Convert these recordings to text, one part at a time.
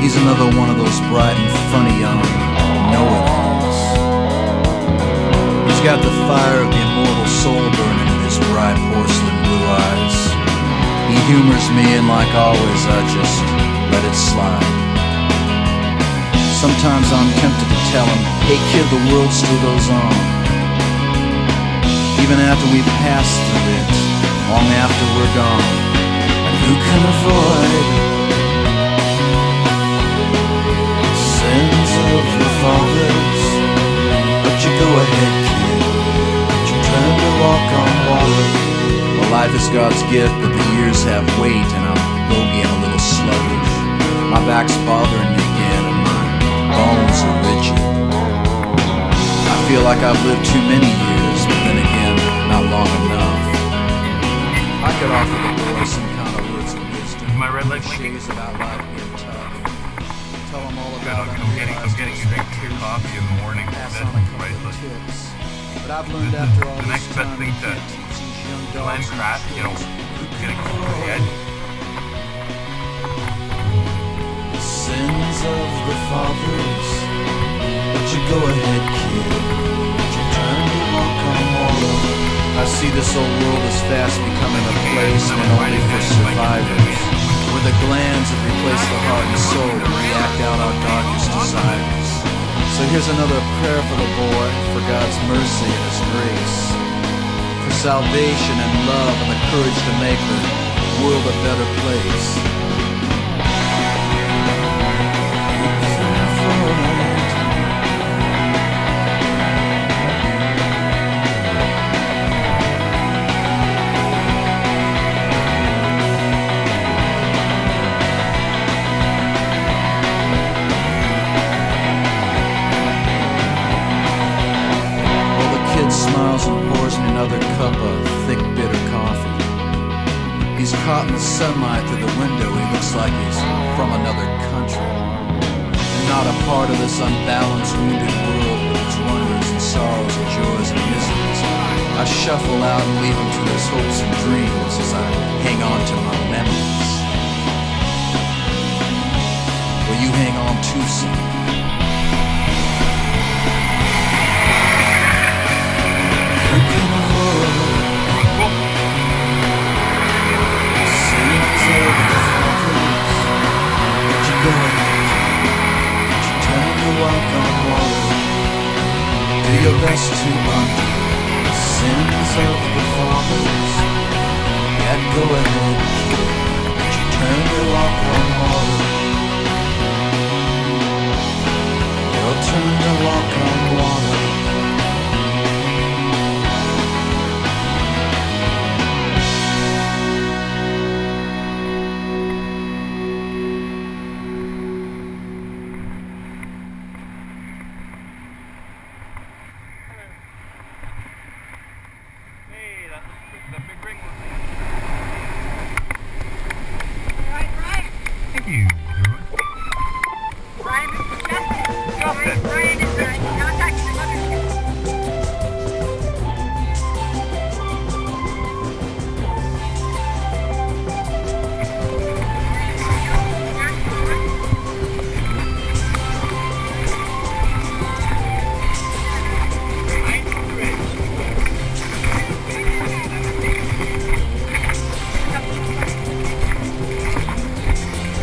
He's another one of those bright and funny young know-it-alls. He's got the fire of the immortal soul burning in his bright porcelain blue eyes. He humors me, and like always, I just let it slide. Sometimes I'm tempted to tell him, hey kid, the world still goes on. Even after we pass through it, long after we're gone. And who can avoid the sins of your fathers? But you go ahead, kid, but you turn to walk on water. Well, life is God's gift, but the years have weight, and I'm bogey and a little sluggish. My back's bothering me again, and my bones are rigid. I feel like I've lived too many years, but then again, not long enough. I could offer the boys some kind of words of wisdom. My red light blinking. About life being tough. Tell them all about I'm getting a drink of coffee in the morning. Pass on a couple of tips. But I've learned after all The this next best time thing to to teach these young Glenn dogs. Pratt, getting over the edge. The sins of the fathers. But you go ahead, kid. But you turn to walk on water. I see this old world is fast becoming a place meant only for survivors, where the glands have replaced the heart and soul and react out our darkest desires. So here's another prayer for the boy, for God's mercy and His grace, for salvation and love and the courage to make the world a better place. Smiles and pours me another cup of thick, bitter coffee. He's caught in the sunlight through the window. He looks like he's from another country, and not a part of this unbalanced, wounded world with its wonders and sorrows and joys and miseries. I shuffle out and leave him to his hopes and dreams as I hang on to my memories. Will you hang on too, son? Do your best to undo the sins of the fathers. Yet go ahead, kid, but you turn to walk on water. You'll turn to walk on water.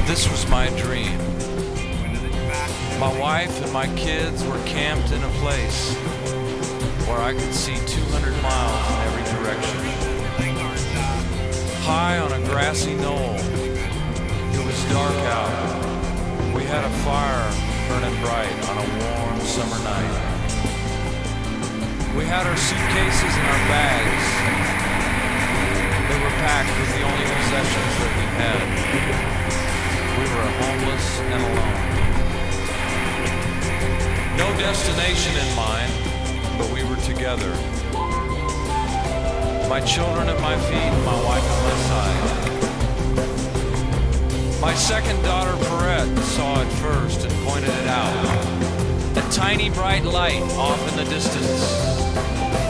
This was my dream. My wife and my kids were camped in a place where I could see 200 miles in every direction. High on a grassy knoll, it was dark out. We had a fire burning bright on a warm summer night. We had our suitcases and our bags. They were packed with the only possessions that we had. We were homeless and alone. No destination in mind, but we were together. My children at my feet, my wife at my side. My second daughter, Brainerd, saw it first and pointed it out. A tiny bright light off in the distance,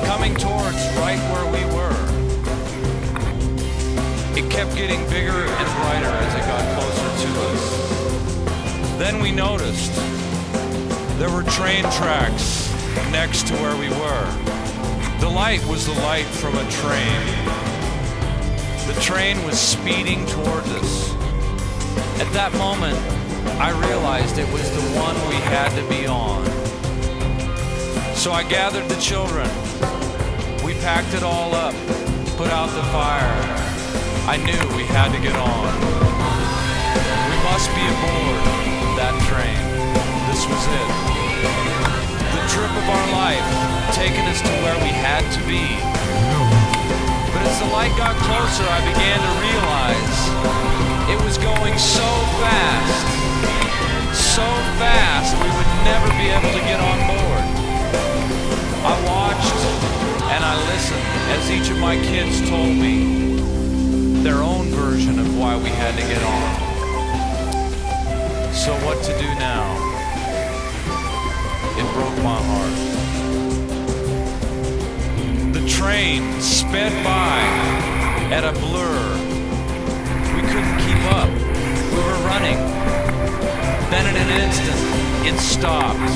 coming towards right where we were. It kept getting bigger and brighter as it got closer to us. Then we noticed there were train tracks next to where we were. The light was the light from a train. The train was speeding towards us. At that moment, I realized it was the one we had to be on. So I gathered the children. We packed it all up, put out the fire. I knew we had to get on. We must be aboard that train. This was it. The trip of our life, taking us to where we had to be. But as the light got closer, I began to realize it was going so fast we would never be able to get on board. I watched and I listened as each of my kids told me their own version of why we had to get on. So what to do now? It broke my heart. The train sped by at a blur. We couldn't keep up. We were running. Then in an instant, it stopped.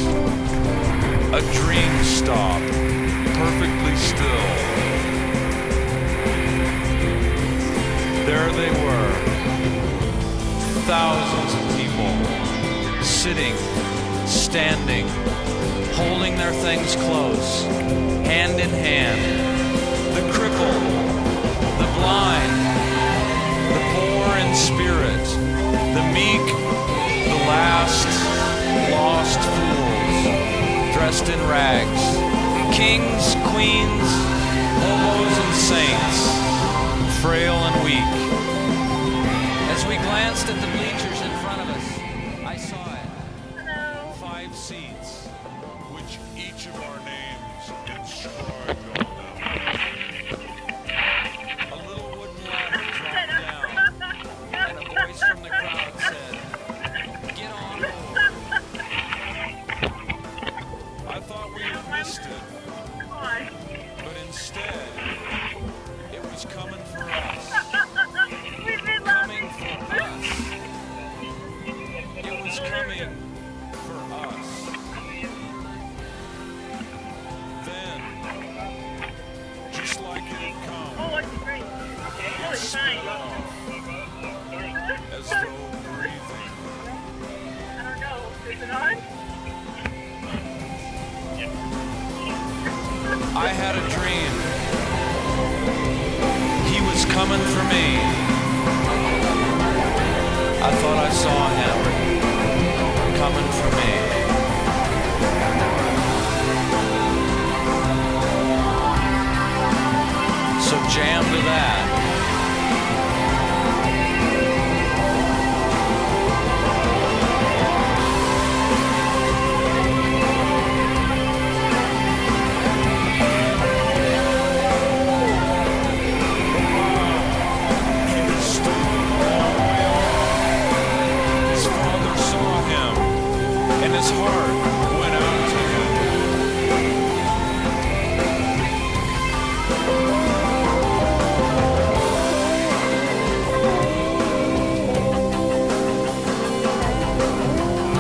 A dream stop, perfectly still. There they were, thousands of people, sitting, standing, holding their things close, hand in hand. The crippled, the blind, the poor in spirit, the meek, the last, lost fools, dressed in rags, kings, queens, hobos and saints, frail and weak. As we glanced at the bleachers in front of us, I saw it. 5 seats, which each of our names inscribed on them. A little wooden ladder dropped down, and a voice from the crowd said, "Get on board." I thought we had missed it, but instead, it was coming for us. Coming for us. It was coming for us. Then, just like it had come, it sped off, as though breathing. I don't know. Is it on? I had a dream. He was coming for me. I thought I saw him coming for me. So jam to that. His heart went out to him.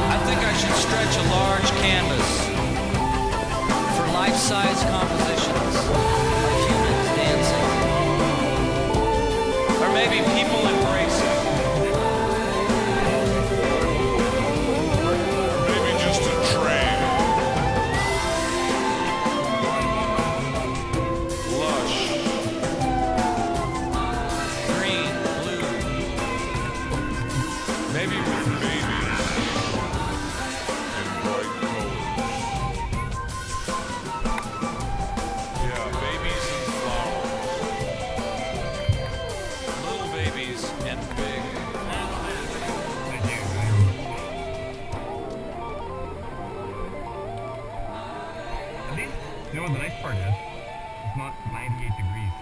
I think I should stretch a large canvas for life-size compositions of humans dancing, or maybe people embracing. Maybe with babies in bright colors. Yeah, babies and flowers. Little babies and big. You know what the nice part is? It's not 98 degrees.